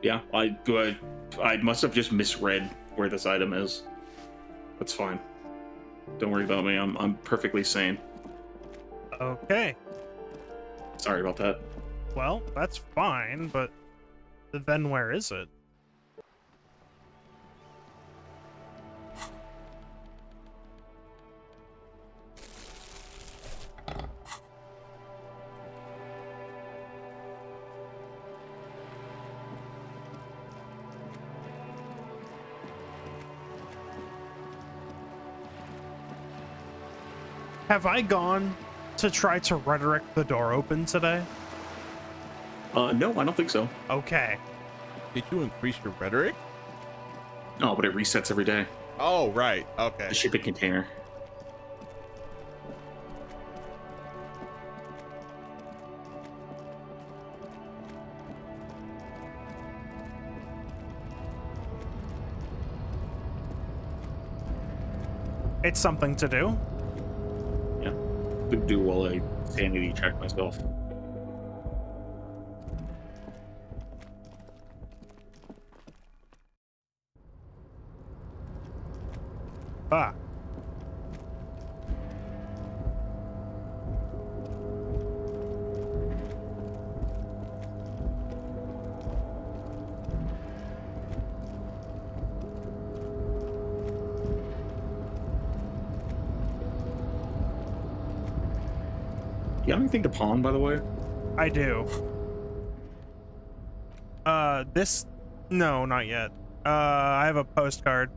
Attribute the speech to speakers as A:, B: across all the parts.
A: Yeah, I must have just misread where this item is. That's fine. Don't worry about me. I'm perfectly sane.
B: Okay.
A: Sorry about that.
B: Well, that's fine, but then where is it? Have I gone to try to rhetoric the door open today?
A: No, I don't think so.
B: Okay.
C: Did you increase your rhetoric?
A: No, but it resets every day.
C: Oh, right. Okay.
A: The shipping container.
B: It's something to do.
A: Yeah. Could do while I sanity check myself.
B: Ah.
A: You have anything to pawn, by the way?
B: I do. No, not yet. I have a postcard.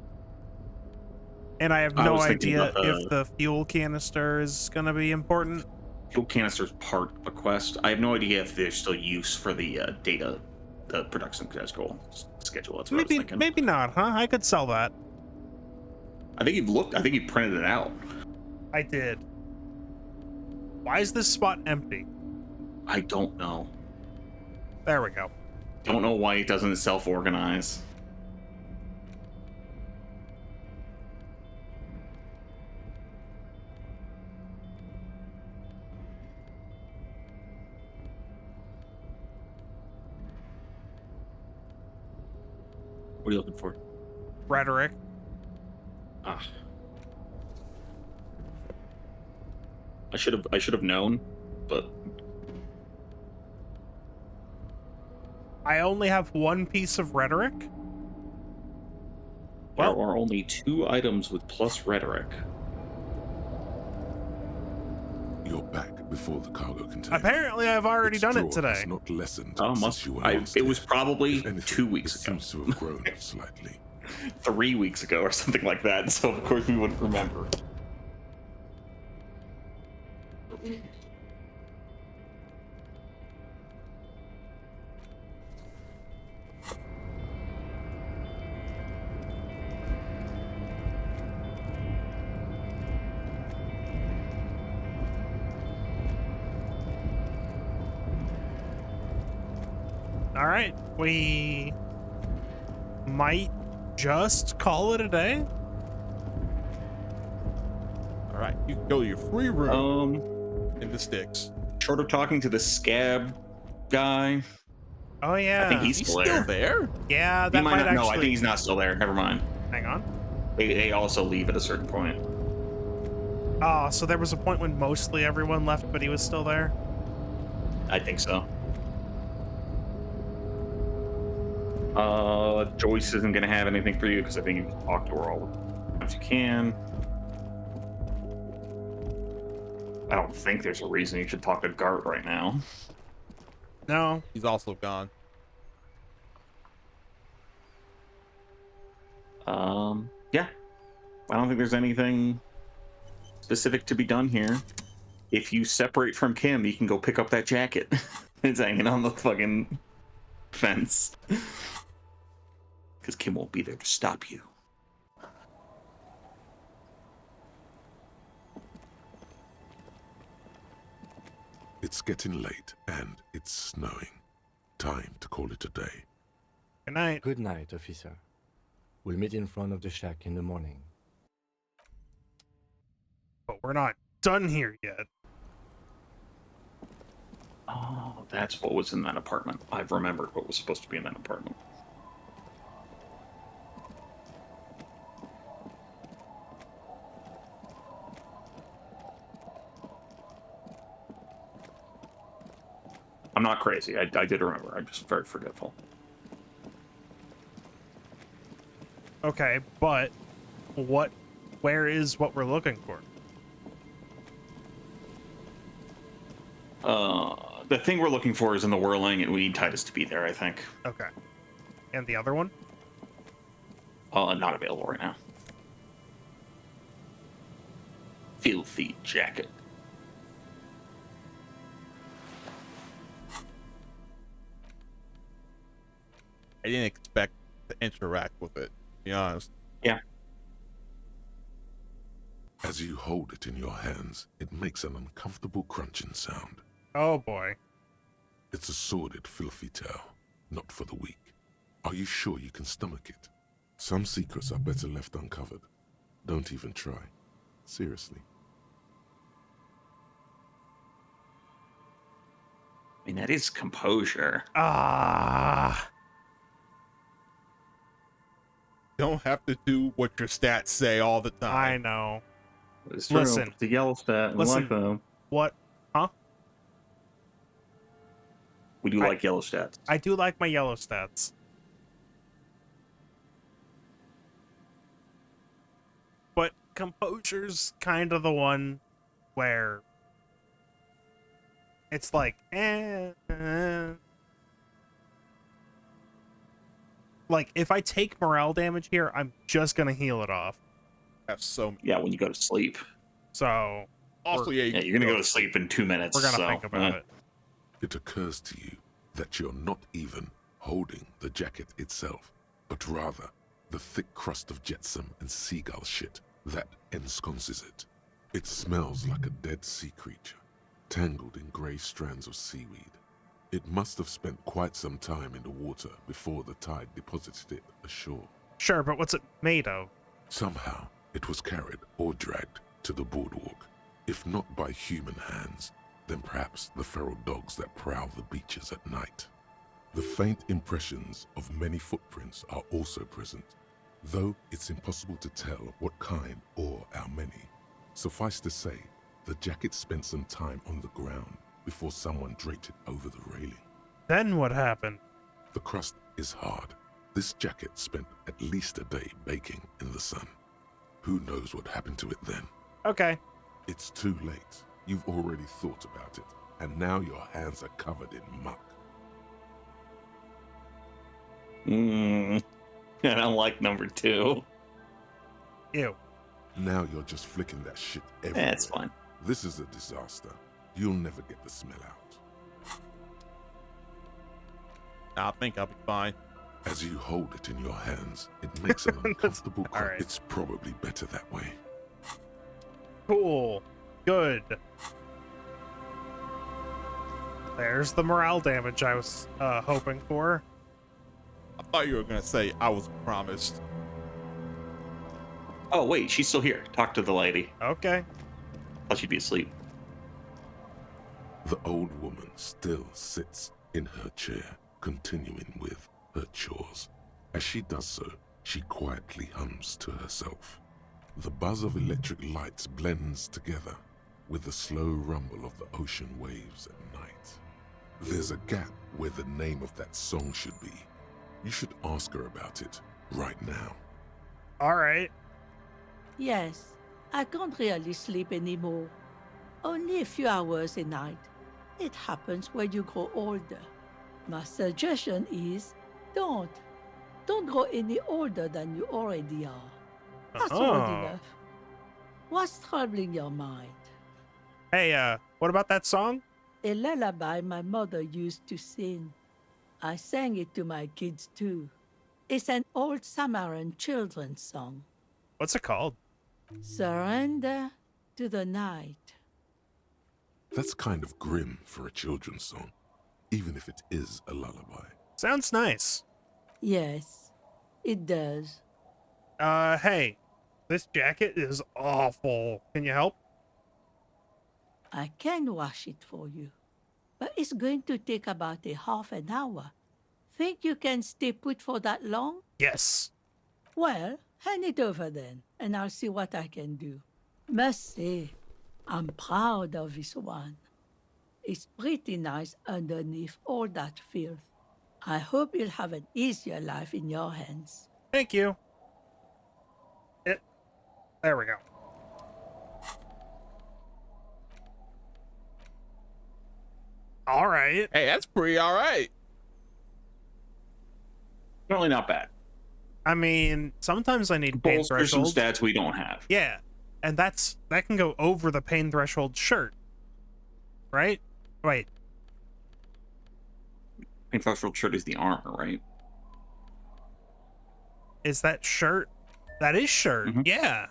B: And I have
A: I
B: no
A: was thinking
B: idea
A: about
B: if the fuel canister is gonna be important.
A: fuel canister's part of a quest. I have no idea if there's still use for the data, the production schedule. That's what I was thinking.
B: Maybe not, huh? I could sell that.
A: I think you've looked. I think you printed it out.
B: I did. Why is this spot empty?
A: I don't know.
B: There we go.
A: Don't know why it doesn't self-organize. What are you looking for?
B: Rhetoric.
A: Ah. I should have known, but
B: I only have one piece of rhetoric.
A: there
B: Well,
A: are only 2 items with plus rhetoric.
D: You're back before the cargo container.
B: apparently I've already
D: Its
B: done it
D: draw
B: today.
D: has not lessened
A: Oh,
D: since you were last
A: it was
D: here.
A: probably
D: If anything,
A: 2 weeks
D: it
A: ago.
D: seems to have grown slightly.
A: 3 weeks ago or something like that. So of course we wouldn't remember.
B: All right, we might just call it a day.
C: All right. You can go to your free room
A: Um,
C: in the sticks.
A: short of talking to the scab guy,
B: Oh yeah.
A: I think he's
C: He's
A: still
C: still
A: there.
C: there.
B: Yeah,
A: He
B: that
A: might
B: might
A: not.
B: actually.
A: No, I think he's not still there. Never mind.
B: Hang on.
A: They also leave at a certain point.
B: Oh, so there was a point when mostly everyone left, but he was still there.
A: I think so. Joyce isn't gonna have anything for you because I think you can talk to her all the times you can. I don't think there's a reason you should talk to Gart right now.
B: No.
C: He's also gone.
A: Yeah. I don't think there's anything specific to be done here. If you separate from Kim, you can go pick up that jacket. It's hanging on the fucking fence. Because Kim won't be there to stop you.
D: It's getting late and it's snowing. Time to call it a day.
B: Good night.
E: Good night, officer. We'll meet in front of the shack in the morning.
B: But we're not done here yet.
A: Oh, that's what was in that apartment. I've remembered what was supposed to be in that apartment. I'm not crazy. I did remember. I'm just very forgetful.
B: Okay, but where is what we're looking for?
A: The thing we're looking for is in the whirling, and we need Titus to be there, I think.
B: Okay. And the other one?
A: Not available right now. Filthy jacket.
C: I didn't expect to interact with it, to be honest.
A: Yeah.
D: As you hold it in your hands, it makes an uncomfortable crunching sound.
B: Oh boy.
D: It's a sordid, filthy tale, not for the weak. Are you sure you can stomach it? Some secrets are better left uncovered. Don't even try. Seriously.
A: I mean, that is composure.
B: Ah.
C: Don't have to do what your stats say all the time.
B: I know.
A: It's true.
B: Listen.
A: The yellow stat. We
B: Listen.
A: like them.
B: What? Huh?
A: We do like yellow stats.
B: I do like my yellow stats. But composure's kind of the one where it's like, like, if I take morale damage here, I'm just gonna heal it off.
C: Have so
A: Yeah, when you go to sleep.
B: So
C: also, yeah,
A: Yeah, you're gonna go to sleep in 2 minutes.
B: we're gonna
A: so,
B: think about it.
D: It occurs to you that you're not even holding the jacket itself, but rather the thick crust of jetsam and seagull shit that ensconces it. It smells like a dead sea creature, tangled in grey strands of seaweed. It must have spent quite some time in the water before the tide deposited it ashore.
B: Sure, but what's it made of?
D: Somehow, it was carried or dragged to the boardwalk. If not by human hands, then perhaps the feral dogs that prowl the beaches at night. The faint impressions of many footprints are also present, though it's impossible to tell what kind or how many. Suffice to say, the jacket spent some time on the ground before someone draped it over the railing.
B: Then what happened?
D: The crust is hard. This jacket spent at least a day baking in the sun. Who knows what happened to it then?
B: Okay.
D: It's too late. You've already thought about it, and now your hands are covered in muck.
A: I don't like number 2.
B: Ew.
D: Now you're just flicking that shit everywhere.
A: That's fine.
D: This is a disaster. You'll never get the smell out.
C: I think I'll be fine.
D: As you hold it in your hands, it makes an uncomfortable
B: all right.
D: It's probably better that way.
B: Cool. Good. There's the morale damage I was hoping for.
C: I thought you were going to say I was promised.
A: Oh, wait, she's still here. Talk to the lady.
B: Okay.
A: Thought she'd be asleep.
D: The old woman still sits in her chair, continuing with her chores. As she does so, she quietly hums to herself. The buzz of electric lights blends together with the slow rumble of the ocean waves at night. There's a gap where the name of that song should be. You should ask her about it right now.
B: All right.
F: Yes, I can't really sleep anymore. Only a few hours a night. It happens when you grow older. My suggestion is don't. Don't grow any older than you already are. That's old enough. What's troubling your mind?
B: Hey, what about that song?
F: A lullaby my mother used to sing. I sang it to my kids too. It's an old Samaran children's song.
B: What's it called?
F: Surrender to the night.
D: That's kind of grim for a children's song, even if it is a lullaby.
B: Sounds nice.
F: Yes, it does.
B: Hey, this jacket is awful. Can you help?
F: I can wash it for you, but it's going to take about a half an hour. Think you can stay put for that long?
B: Yes.
F: Well, hand it over then, and I'll see what I can do. Must say, I'm proud of this one. is pretty nice underneath all that filth. I hope you'll have an easier life in your hands.
B: Thank you. There we go. All right.
C: Hey, that's pretty all right.
A: Certainly not bad.
B: I mean, sometimes I need pain
A: Bolsters some
B: threshold.
A: stats we don't have.
B: Yeah, and that can go over the pain threshold shirt, right? Wait,
A: Pain threshold shirt is the armor, right?
B: is that shirt? That is shirt.
A: Mhm.
B: Yeah,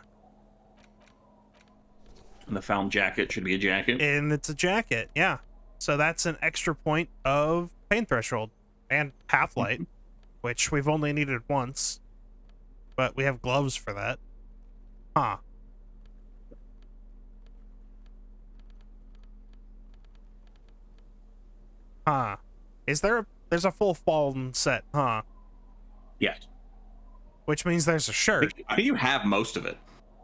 A: And the found jacket should be a jacket.
B: and it's a jacket. Yeah, so that's an extra point of pain threshold and half light, which we've only needed once, but we have gloves for that. Huh. Huh. There's a full fallen set, huh?
A: Yes.
B: Which means there's a shirt.
A: I think you have most of it.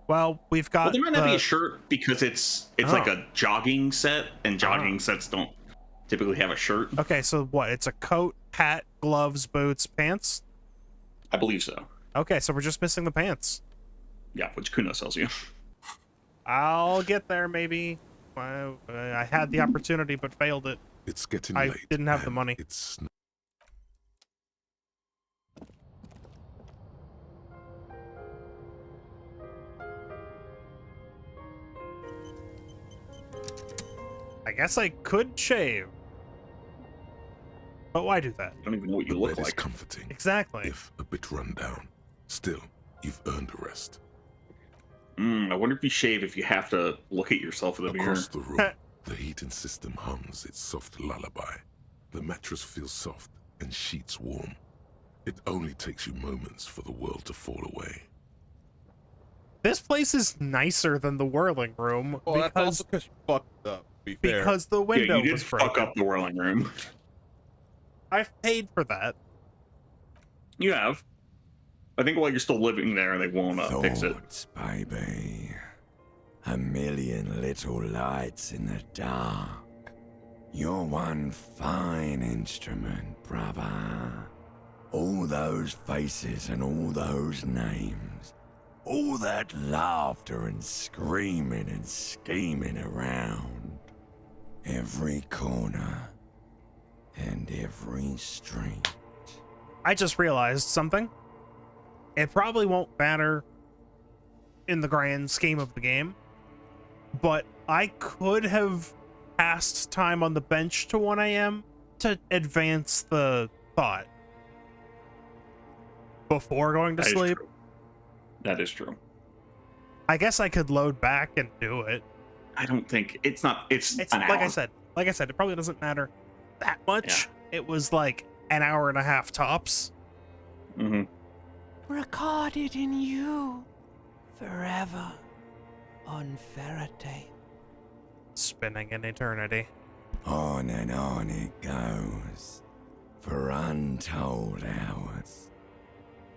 B: Well, we've got
A: Well, there might not be
B: the-
A: a shirt because it's
B: Oh.
A: like a jogging set, and jogging sets don't typically have a shirt.
B: Okay, so what? It's a coat, hat, gloves, boots, pants?
A: I believe so.
B: Okay, so we're just missing the pants.
A: Yeah, which Kuno sells you.
B: I'll get there, maybe. I had the opportunity, but failed it.
D: It's getting
B: I
D: late.
B: didn't have the
D: and
B: money.
D: It's
B: I guess I could shave. But why do that?
A: I don't even know what you
D: the
A: look
D: bed is
A: like.
D: comforting,
B: Exactly.
D: if a bit run down. Still, you've earned a rest.
A: I wonder if you shave if you have to look at yourself in the mirror.
D: Across the room, the heating system hums its soft lullaby. The mattress feels soft and sheets warm. It only takes you moments for the world to fall away.
B: This place is nicer than the whirling room
C: Well, that's
B: because,
C: also because you fucked up. To be fair.
B: because the
A: Yeah,
B: window
A: you did
B: was
A: fuck
B: broken.
A: up the whirling room.
B: I've paid for that.
A: You have. I think while you're still living there, they won't fix it.
G: Thoughts, baby. A million little lights in the dark. You're one fine instrument, brother. All those faces and all those names. All that laughter and screaming and scheming around. Every corner and every street.
B: I just realized something. It probably won't matter in the grand scheme of the game, but I could have passed time on the bench to 1 a.m. to advance the thought before going to
A: That is
B: sleep.
A: true. That is true.
B: I guess I could load back and do it.
A: I don't think it's not. It's
B: It's
A: an
B: like I
A: hour.
B: said, it probably doesn't matter that much. It was like an hour and a half tops.
A: Mhm.
H: Recorded in you forever on Faraday.
B: Spinning in eternity.
G: On and on it goes, for untold hours.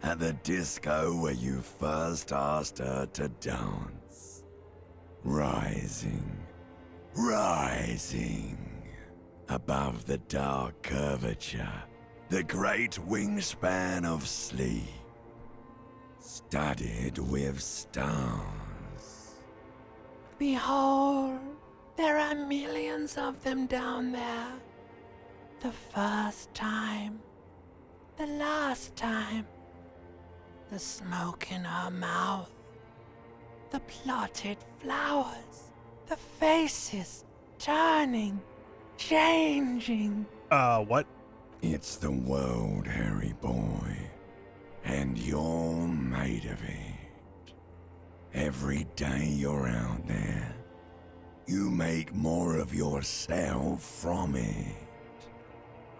G: At the disco where you first asked her to dance. Rising, rising, above the dark curvature, the great wingspan of sleep, studded with stars.
H: Behold, there are millions of them down there. The first time, the last time, the smoke in her mouth, the plotted flowers, the faces turning, changing.
B: What?
G: It's the world, Harry boy, and you're made of it. Every day you're out there, you make more of yourself from it.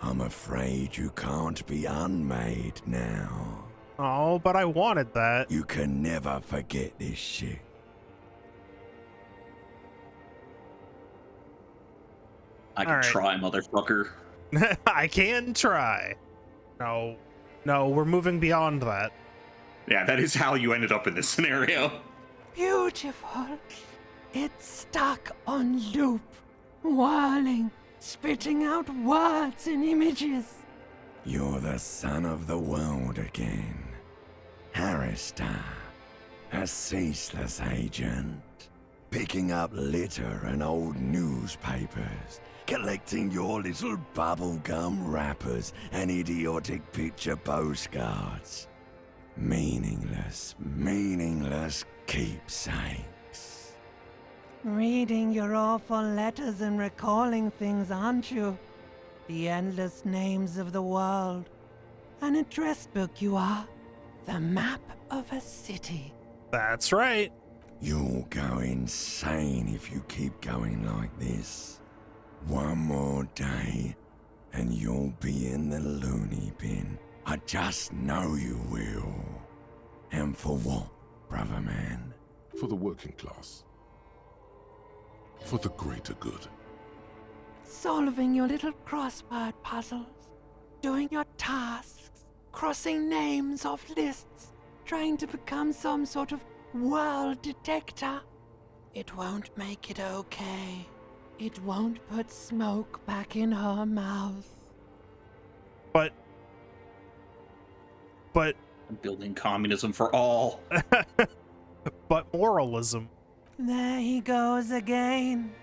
G: I'm afraid you can't be unmade now.
B: Oh, but I wanted that.
G: You can never forget this shit.
A: I can
B: All right.
A: try, motherfucker.
B: I can try. No, we're moving beyond that.
A: Yeah, that is how you ended up in this scenario.
H: Beautiful. It's stuck on loop, whirling, spitting out words and images.
G: You're the son of the world again. Harristar, a ceaseless agent. Picking up litter and old newspapers. Collecting your little bubblegum wrappers and idiotic picture postcards. Meaningless, meaningless keepsakes.
H: Reading your awful letters and recalling things, aren't you? The endless names of the world. An address book you are. The map of a city.
B: That's right.
G: You'll go insane if you keep going like this. One more day, and you'll be in the loony bin. I just know you will. And for what, brother man?
D: For the working class. For the greater good.
H: Solving your little crossword puzzles. Doing your tasks. Crossing names off lists. Trying to become some sort of world detector. It won't make it okay. It won't put smoke back in her mouth.
B: But
A: Building communism for all.
B: but moralism.
H: There he goes again.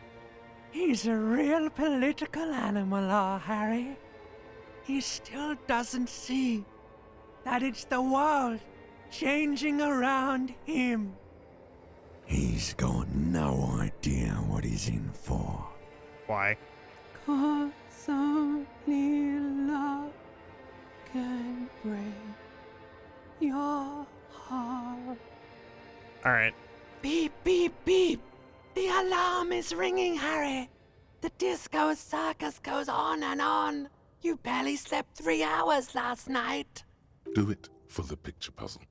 H: He's a real political animal, our Harry. He still doesn't see that it's the world changing around him.
G: He's got no idea what he's in for.
B: Why?
H: 'Cause only love can break your heart.
B: All right.
H: Beep, beep, beep. The alarm is ringing, Harry. The disco circus goes on and on. You barely slept 3 hours last night.
D: Do it for the picture puzzle.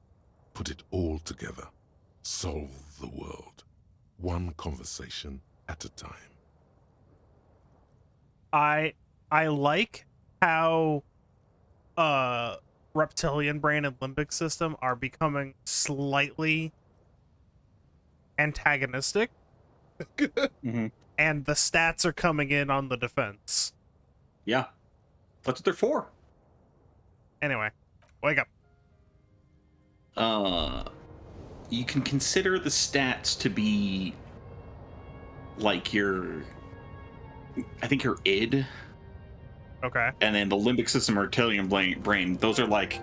D: Put it all together. Solve the world. One conversation at a time.
B: I like how reptilian brain and limbic system are becoming slightly antagonistic.
A: Mhm.
B: And the stats are coming in on the defense.
A: Yeah. That's what they're for.
B: Anyway, wake up.
A: You can consider the stats to be like I think your id,
B: Okay.
A: and then the limbic system or reptilian brain, those are like,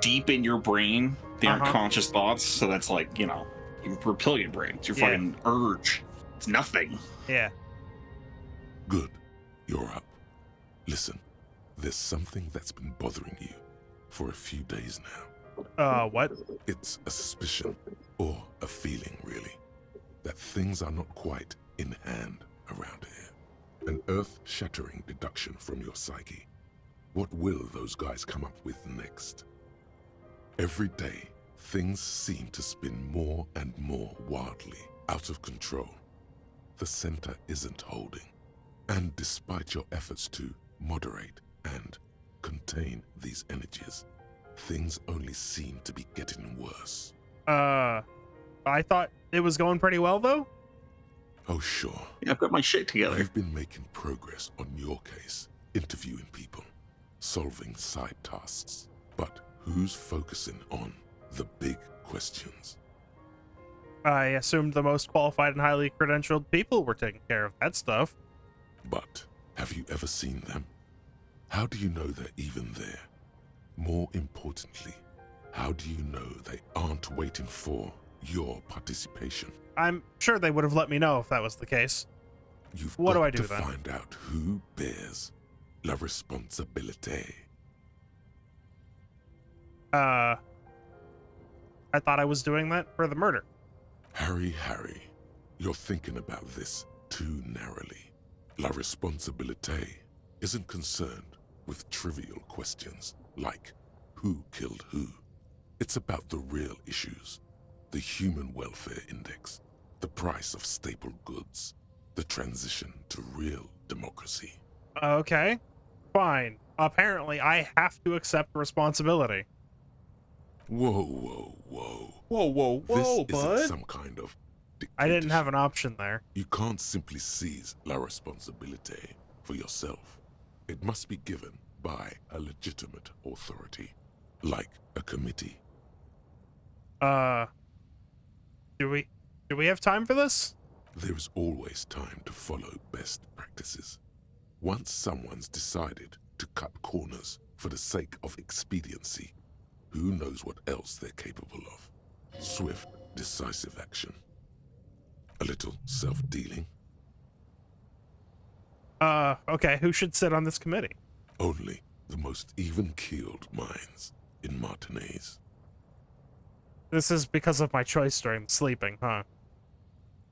A: deep in your brain, the unconscious thoughts. So that's like, your reptilian brain. It's your fucking urge. It's nothing.
B: Yeah.
D: Good. You're up. Listen, there's something that's been bothering you for a few days now.
B: What?
D: It's a suspicion, or a feeling really, that things are not quite in hand around here. An earth-shattering deduction from your psyche. What will those guys come up with next? Every day, things seem to spin more and more wildly, out of control. The center isn't holding. And despite your efforts to moderate and contain these energies, things only seem to be getting worse.
B: I thought it was going pretty well, though.
D: Oh, sure.
A: Yeah, I've got my shit together.
D: You've been making progress on your case, interviewing people, solving side tasks. But who's focusing on the big questions?
B: I assumed the most qualified and highly credentialed people were taking care of that stuff.
D: But have you ever seen them? How do you know they're even there? More importantly, how do you know they aren't waiting for your participation?
B: I'm sure they would have let me know if that was the case.
D: You've
B: What do
D: got
B: I do
D: to
B: then?
D: find out who bears la responsabilité.
B: I thought I was doing that for the murder.
D: Harry, you're thinking about this too narrowly. La responsabilité isn't concerned with trivial questions like who killed who. It's about the real issues. The human welfare index, the price of staple goods, the transition to real democracy.
B: Okay, fine. Apparently, I have to accept responsibility.
D: Whoa.
C: Whoa,
D: This
C: bud.
D: isn't some kind of
B: I didn't have
D: dictatorship.
B: an option there.
D: You can't simply seize la responsabilité for yourself. It must be given by a legitimate authority, like a committee.
B: Do we have time for this?
D: There is always time to follow best practices. Once someone's decided to cut corners for the sake of expediency, who knows what else they're capable of? Swift, decisive action. A little self-dealing.
B: Okay, who should sit on this committee?
D: Only the most even-keeled minds in Martinez.
B: This is because of my choice during sleeping, huh?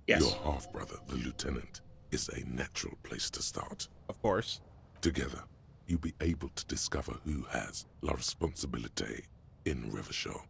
A: Yes.
D: Your half-brother, the lieutenant, is a natural place to start.
C: Of course.
D: Together, you'll be able to discover who has la responsabilité in Revachol.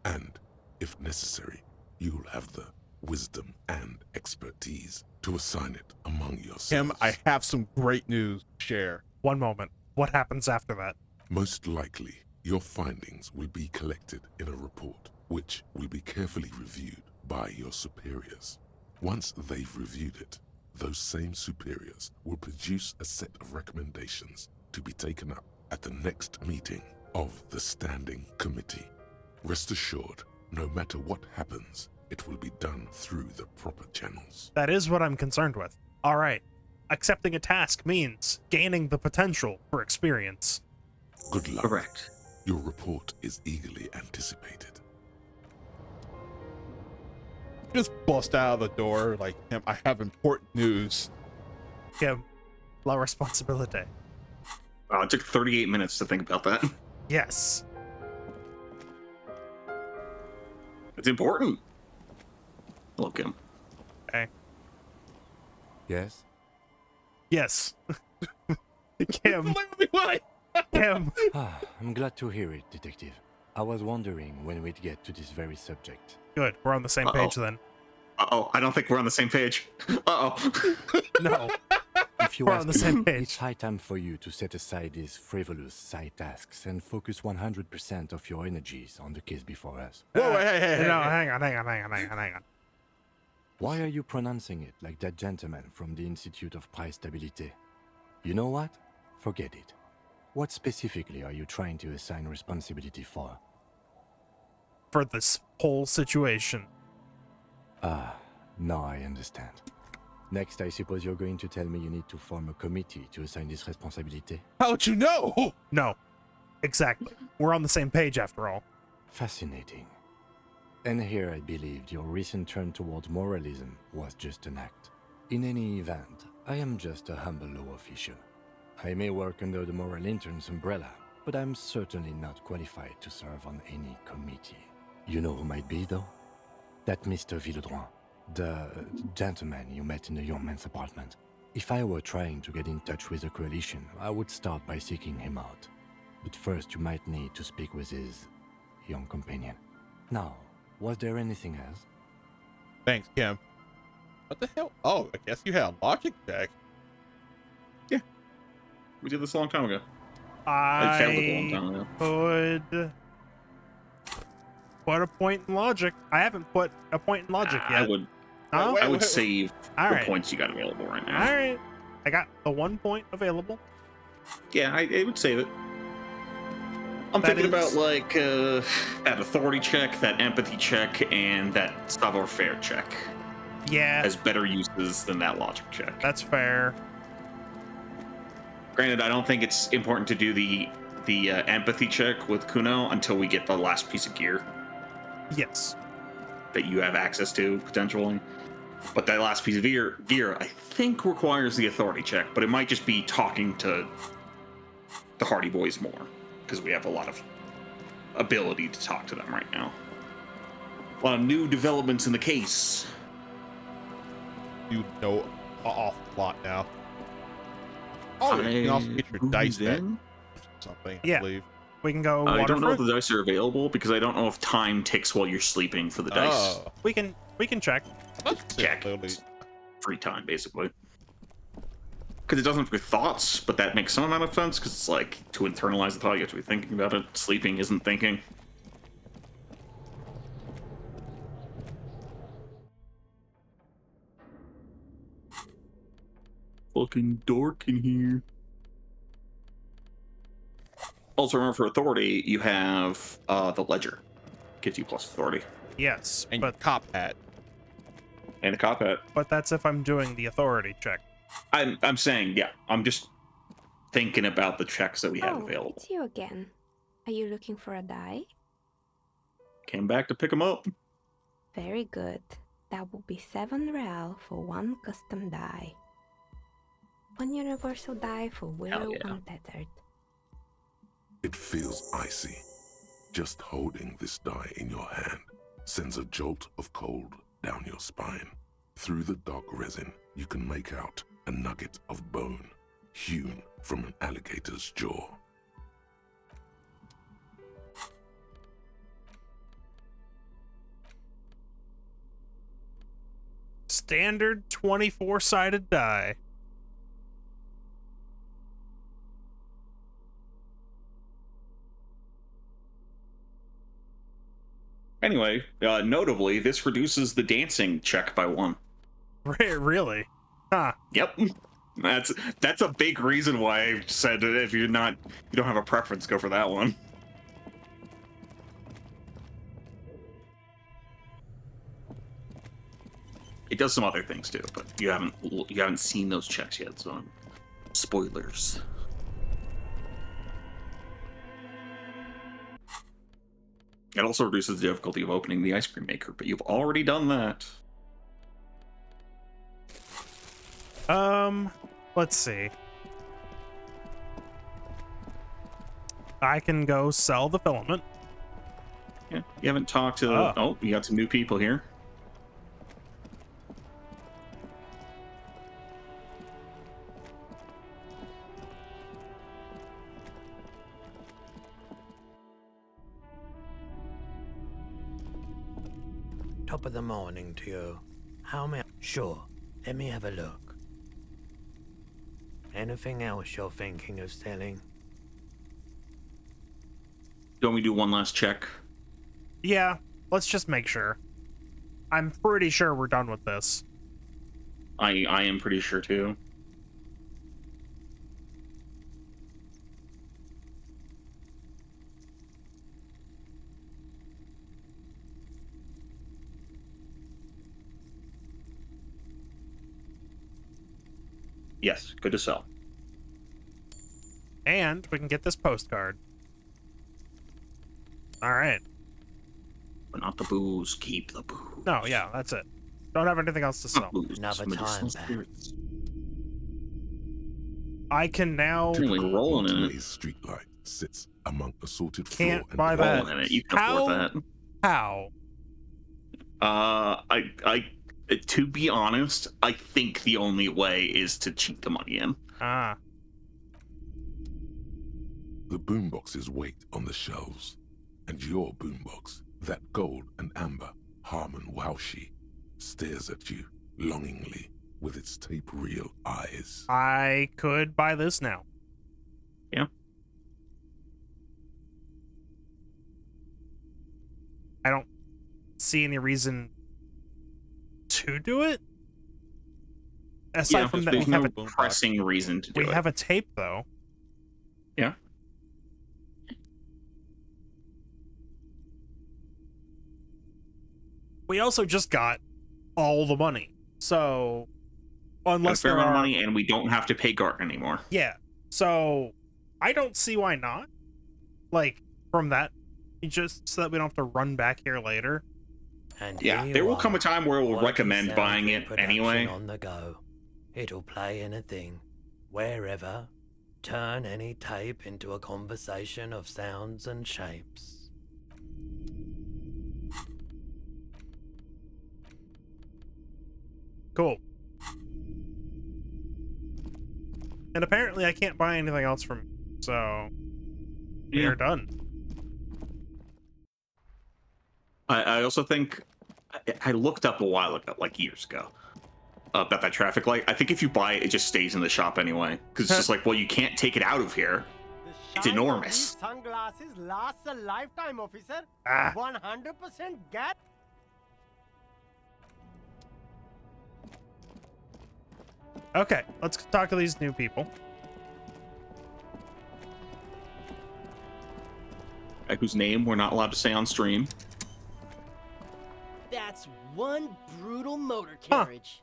D: And, if necessary, you'll have the wisdom and expertise to assign it among yourselves.
C: Kim, I have some great news to share.
B: One moment. What happens after that?
D: Most likely, your findings will be collected in a report, which will be carefully reviewed by your superiors. Once they've reviewed it, those same superiors will produce a set of recommendations to be taken up at the next meeting of the Standing Committee. Rest assured, no matter what happens, it will be done through the proper channels.
B: That is what I'm concerned with. All right. Accepting a task means gaining the potential for experience.
D: Good luck.
A: Correct.
D: Your report is eagerly anticipated.
C: Just bust out of the door like, Kim, I have important news.
B: Kim, la responsabilité.
A: It took 38 minutes to think about that.
B: Yes.
A: It's important. Hello, Kim.
B: Okay.
E: Yes?
B: Yes. Kim. Kim.
E: I'm glad to hear it, Detective. I was wondering when we'd get to this very subject.
B: Good. We're on the same page then.
A: Uh-oh, I don't think we're on the same page. Uh-oh.
B: No.
E: If you
B: We're
E: ask
B: on the same
E: me,
B: page.
E: it's high time for you to set aside these frivolous side tasks and focus 100% of your energies on the case before us.
C: Whoa, hey.
B: No, hang on.
E: Why are you pronouncing it like that gentleman from the Institute of Price Stabilité? You know what? Forget it. What specifically are you trying to assign responsibility for?
B: For this whole situation.
E: Now I understand. Next, I suppose you're going to tell me you need to form a committee to assign this responsibility?
C: How'd you know?
B: No. Exactly. We're on the same page after all.
E: Fascinating. And here I believed your recent turn toward moralism was just an act. In any event, I am just a humble law official. I may work under the moral intern's umbrella, but I'm certainly not qualified to serve on any committee. You know who might be, though? That Mr. Villeudran, the gentleman you met in the young man's apartment. If I were trying to get in touch with the coalition, I would start by seeking him out. But first you might need to speak with his young companion. Now, was there anything else?
C: Thanks, Kim. What the hell? Oh, I guess you had a logic check.
A: We did this a long time ago. I failed it a long
B: I
A: time ago.
B: could put a point in logic. I haven't put a point in logic
A: I
B: yet.
A: would
B: No?
C: Wait,
A: I would
C: wait.
A: save
B: All
A: the
B: right.
A: points you got available right now.
B: All right. I got the 1 point available.
A: Yeah, I would save it. I'm
B: That
A: thinking
B: is-
A: about like that authority check, that empathy check, and that savoir-faire check
B: Yeah,
A: as better uses than that logic check.
B: that's fair.
A: Granted, I don't think it's important to do the empathy check with Kuno until we get the last piece of gear
B: Yes.
A: that you have access to potentially. But that last piece of gear, I think requires the authority check, but it might just be talking to the Hardy Boys more because we have a lot of ability to talk to them right now. A lot of new developments in the case.
C: You know an awful lot now. Oh, you can also get your dice back. Something,
B: Yeah.
C: I believe.
B: We can go
A: I don't know if
B: waterfront.
A: the dice are available because I don't know if time ticks while you're sleeping for the dice.
C: Oh,
B: We can check.
A: Check.
C: Literally.
A: Free time, basically. Because it doesn't for thoughts, but that makes some amount of sense because it's like to internalize the thought, you have to be thinking about it. Sleeping isn't thinking. fucking dork in here. Also, remember for authority, you have the ledger. Gives you plus authority.
B: Yes,
C: And
B: but
C: cop hat.
A: And the cop hat.
B: but that's if I'm doing the authority check.
A: I'm saying, yeah. I'm just thinking about the checks that we have available.
I: It's you again. Are you looking for a die?
A: Came back to pick them up.
I: Very good. That will be 7 real for 1 custom die. 1 universal die for Willow
A: yeah.
I: Untethered.
D: It feels icy. Just holding this die in your hand sends a jolt of cold down your spine. Through the dark resin, you can make out a nugget of bone hewn from an alligator's jaw.
B: Standard 24-sided die.
A: Anyway, notably, this reduces the dancing check by 1.
B: Really? Huh.
A: Yep. That's a big reason why I said that if you don't have a preference, go for that one. It does some other things too, but you haven't seen those checks yet, so spoilers. It also reduces the difficulty of opening the ice cream maker, but you've already done that.
B: Let's see. I can go sell the filament.
A: Yeah, you haven't talked to... Oh, you got some new people here.
J: Top of the morning to you. How may... Sure, let me have a look. Anything else you're thinking of selling?
A: Don't we do one last check?
B: Yeah, let's just make sure. I'm pretty sure we're done with this.
A: I am pretty sure too. Yes, good to sell.
B: And we can get this postcard. All right.
A: But not the booze. Keep the booze.
B: No, yeah, that's it. Don't have anything else to sell.
A: Booze,
J: Another
A: medicinal
J: time back.
A: spirits.
B: I can now...
A: Certainly rolling in it.
D: Monterey's streetlight sits among assorted floor
B: Can't
D: and
B: buy that.
A: Rolling in it. You can
B: How?
A: afford that.
B: How?
A: I to be honest, I think the only way is to cheat the money in.
B: Ah.
D: The boomboxes wait on the shelves, and your boombox, that gold and amber Harmon Waushi, stares at you longingly with its tape reel eyes.
B: I could buy this now.
A: Yeah.
B: I don't see any reason to do it. Aside from that,
A: there's
B: we
A: no
B: have a
A: pressing reason to do it.
B: we have a tape though.
A: Yeah.
B: We also just got all the money, so
A: Got a
B: unless
A: fair
B: there
A: amount of
B: are,
A: money, and we don't have to pay Gart anymore.
B: yeah. So I don't see why not. Like from that, just so that we don't have to run back here later.
J: And
A: Yeah,
J: here
A: there
J: you
A: will come a
J: are,
A: time where we'll
J: quality
A: recommend
J: sound
A: buying it
J: reproduction
A: anyway.
J: On the go. It'll play anything, wherever. Turn any tape into a conversation of sounds and shapes.
B: Cool. And apparently I can't buy anything else from, so we
A: Yeah.
B: are done.
A: I also think I looked up a while ago, like years ago, about that traffic light. I think if you buy it, it just stays in the shop anyway, because it's just like, well, you can't take it out of here. It's enormous.
K: Sunglasses lasts a lifetime, officer.
B: Ah.
K: 100% gap.
B: Okay, let's talk to these new people.
A: Whose name we're not allowed to say on stream.
K: That's one brutal motor carriage.